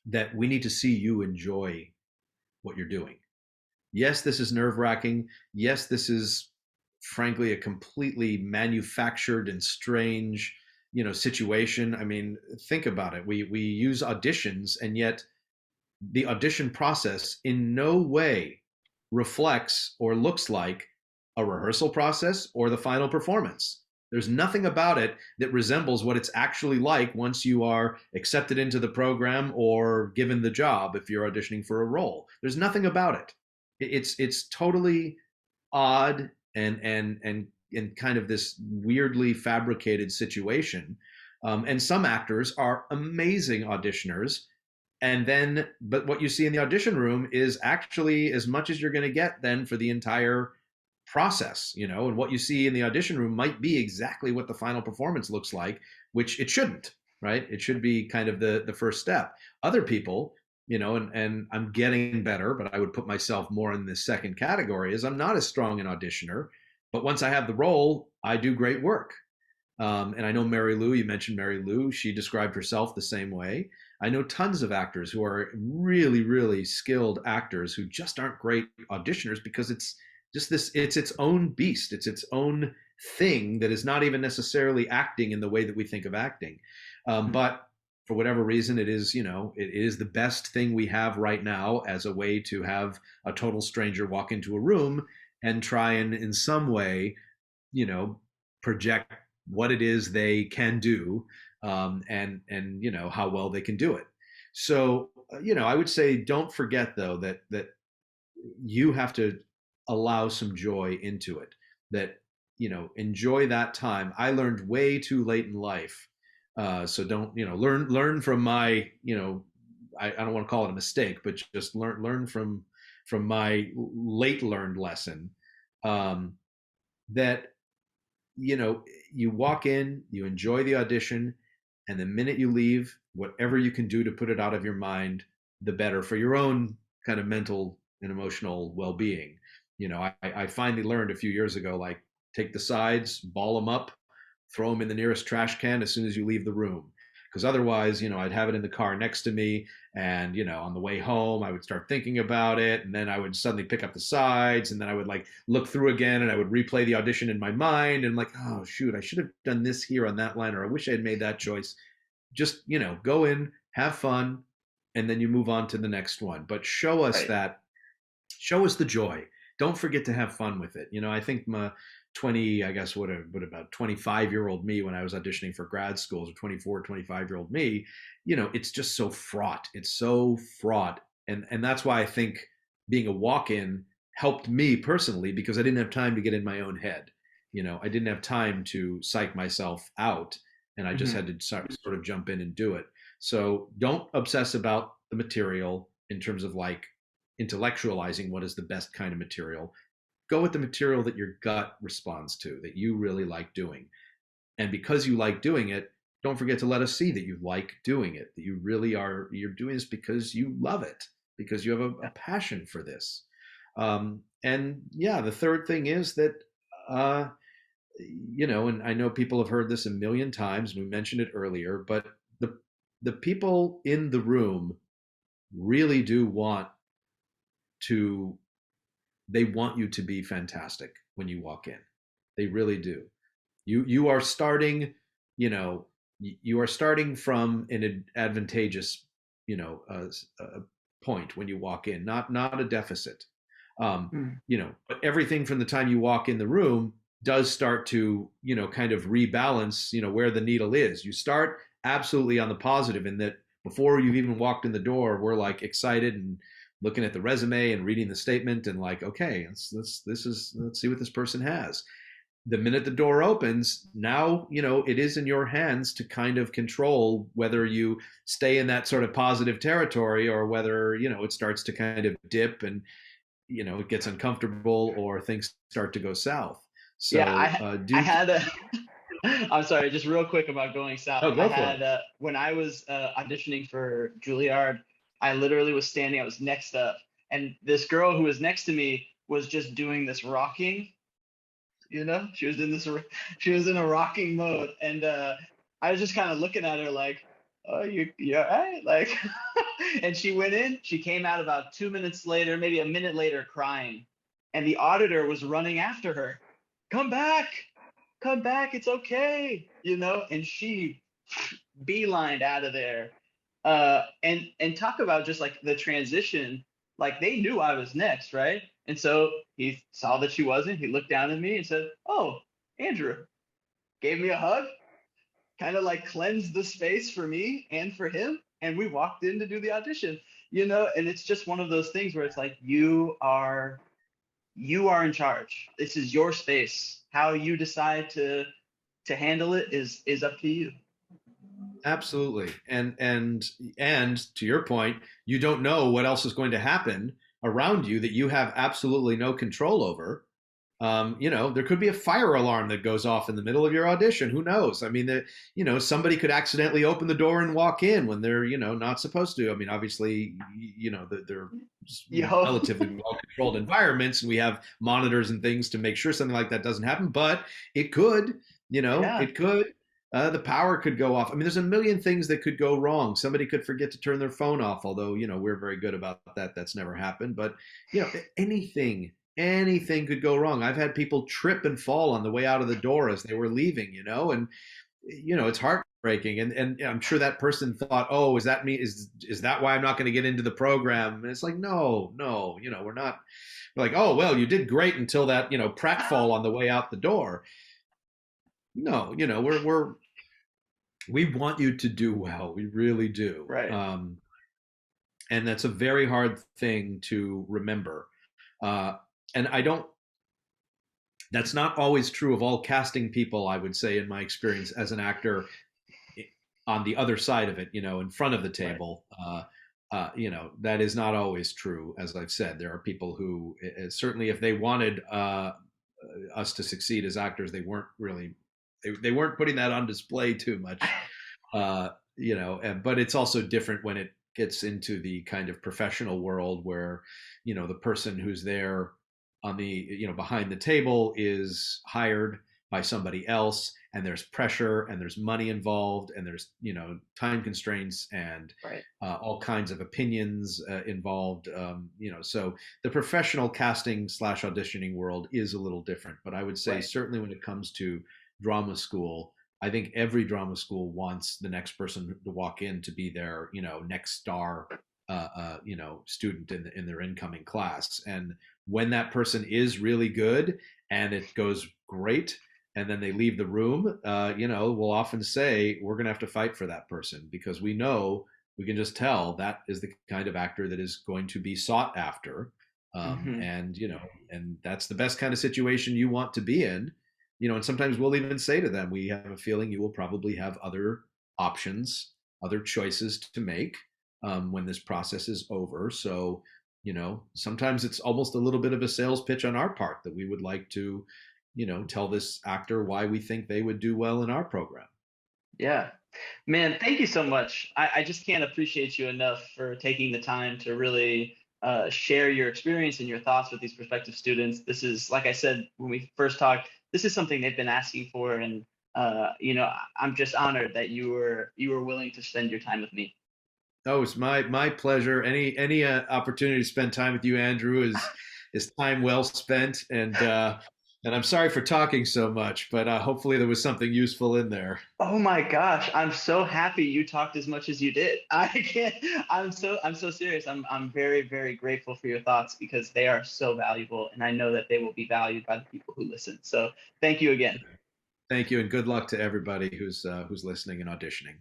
that we need to see you enjoy what you're doing. Yes, this is nerve-wracking. Yes, this is frankly a completely manufactured and strange, situation. I mean, think about it. We use auditions, and yet the audition process in no way reflects or looks like a rehearsal process or the final performance. There's nothing about it that resembles what it's actually like once you are accepted into the program or given the job if you're auditioning for a role. There's nothing about it. It's totally odd and kind of this weirdly fabricated situation. And some actors are amazing auditioners, And then, but what you see in the audition room is actually as much as you're going to get then for the entire process, and what you see in the audition room might be exactly what the final performance looks like, which it shouldn't, right? It should be kind of the first step. Other people, and I'm getting better, but I would put myself more in the second category, is I'm not as strong an auditioner, but once I have the role, I do great work. And I know Mary Lou, you mentioned Mary Lou, she described herself the same way. I know tons of actors who are really, really skilled actors who just aren't great auditioners because it's just it's its own beast. It's its own thing that is not even necessarily acting in the way that we think of acting. But for whatever reason, it is, it is the best thing we have right now as a way to have a total stranger walk into a room and try and in some way, project what it is they can do, and how well they can do it. So I would say don't forget though that you have to allow some joy into it. That enjoy that time. I learned way too late in life, so don't learn from my I don't want to call it a mistake, but just learn from my late learned lesson, that you walk in, you enjoy the audition, and the minute you leave, whatever you can do to put it out of your mind, the better for your own kind of mental and emotional well-being. I finally learned a few years ago, like, take the sides, ball them up, throw them in the nearest trash can as soon as you leave the room. Because otherwise, I'd have it in the car next to me, and on the way home I would start thinking about it, and then I would suddenly pick up the sides, and then I would like look through again, and I would replay the audition in my mind, and like, oh shoot, I should have done this here on that line, or I wish I had made that choice. Just go in, have fun, and then you move on to the next one. But show us show us the joy. Don't forget to have fun with it. I think my 20, I guess, what about 25-year-old me when I was auditioning for grad schools, or 24, 25-year-old me, it's just so fraught. It's so fraught. And that's why I think being a walk-in helped me personally, because I didn't have time to get in my own head. I didn't have time to psych myself out, and I just had to sort of jump in and do it. So don't obsess about the material in terms of like intellectualizing what is the best kind of material. Go with the material that your gut responds to, that you really like doing. And because you like doing it, don't forget to let us see that you like doing it, that you really you're doing this because you love it, because you have a passion for this. And yeah, the third thing is that, and I know people have heard this a million times, we mentioned it earlier, but the people in the room really do want they want you to be fantastic when you walk in. They really do. You are starting, you are starting from an advantageous, point when you walk in, not a deficit. But everything from the time you walk in the room does start to, kind of rebalance, where the needle is. You start absolutely on the positive, in that before you've even walked in the door, we're like excited and looking at the resume and reading the statement and like, okay, let's see what this person has. The minute the door opens, now, it is in your hands to kind of control whether you stay in that sort of positive territory, or whether, it starts to kind of dip and, it gets uncomfortable, or things start to go south. So yeah, I had a I'm sorry, just real quick about going south. Oh, go for it. When I was auditioning for Juilliard, I literally was standing, I was next up, and this girl who was next to me was just doing this rocking. She was in a rocking mode, and I was just kind of looking at her like, oh, you're all right, like. And she went in. She came out about 2 minutes later, maybe a minute later, crying, and the auditor was running after her. Come back, it's okay, and she beelined out of there. And talk about just like the transition, like they knew I was next, right? And so he saw that she wasn't, he looked down at me and said, oh, Andrew, gave me a hug, kind of like cleansed the space for me and for him, and we walked in to do the audition. And it's just one of those things where it's like you are in charge. This is your space. How you decide to handle it is up to you. Absolutely. And to your point, you don't know what else is going to happen around you that you have absolutely no control over. There could be a fire alarm that goes off in the middle of your audition. Who knows? I mean, somebody could accidentally open the door and walk in when they're, not supposed to. I mean, obviously, they're relatively well-controlled environments, and we have monitors and things to make sure something like that doesn't happen. But it could, it could. The power could go off. I mean, there's a million things that could go wrong. Somebody could forget to turn their phone off, although, we're very good about that. That's never happened. But, anything could go wrong. I've had people trip and fall on the way out of the door as they were leaving, and it's heartbreaking. And I'm sure that person thought, oh, is that me? Is that why I'm not going to get into the program? And it's like, no, we're not. We're like, oh, well, you did great until that, pratfall on the way out the door. No, we want you to do well. We really do. Right. And that's a very hard thing to remember. And that's not always true of all casting people, I would say, in my experience as an actor on the other side of it, in front of the table. Right. That is not always true. As I've said, there are people who certainly, if they wanted us to succeed as actors, they weren't really, they weren't putting that on display too much, but it's also different when it gets into the kind of professional world where, the person who's there on the, behind the table is hired by somebody else, and there's pressure and there's money involved and there's, time constraints and right. All kinds of opinions involved. So the professional casting / auditioning world is a little different, but I would say certainly when it comes to drama school, I think every drama school wants the next person to walk in to be their, next star, student in their incoming class. And when that person is really good and it goes great, and then they leave the room, we'll often say, we're going to have to fight for that person because we can just tell that is the kind of actor that is going to be sought after. And that's the best kind of situation you want to be in. And sometimes we'll even say to them, we have a feeling you will probably have other options, other choices to make when this process is over. So, sometimes it's almost a little bit of a sales pitch on our part that we would like to, tell this actor why we think they would do well in our program. Yeah, man, thank you so much. I just can't appreciate you enough for taking the time to really share your experience and your thoughts with these prospective students. This is, like I said when we first talked, this is something they've been asking for, and I'm just honored that you were willing to spend your time with me. Oh, it's my pleasure. Any opportunity to spend time with you, Andrew, is time well spent. And I'm sorry for talking so much, but hopefully there was something useful in there. Oh my gosh, I'm so happy you talked as much as you did. I can't. I'm so serious. I'm very, very grateful for your thoughts because they are so valuable, and I know that they will be valued by the people who listen. So thank you again. Thank you, and good luck to everybody who's listening and auditioning.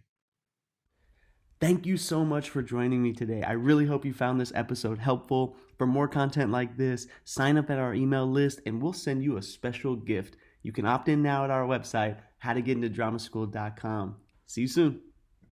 Thank you so much for joining me today. I really hope you found this episode helpful. For more content like this, sign up at our email list and we'll send you a special gift. You can opt in now at our website, howtogetintodramaschool.com. See you soon.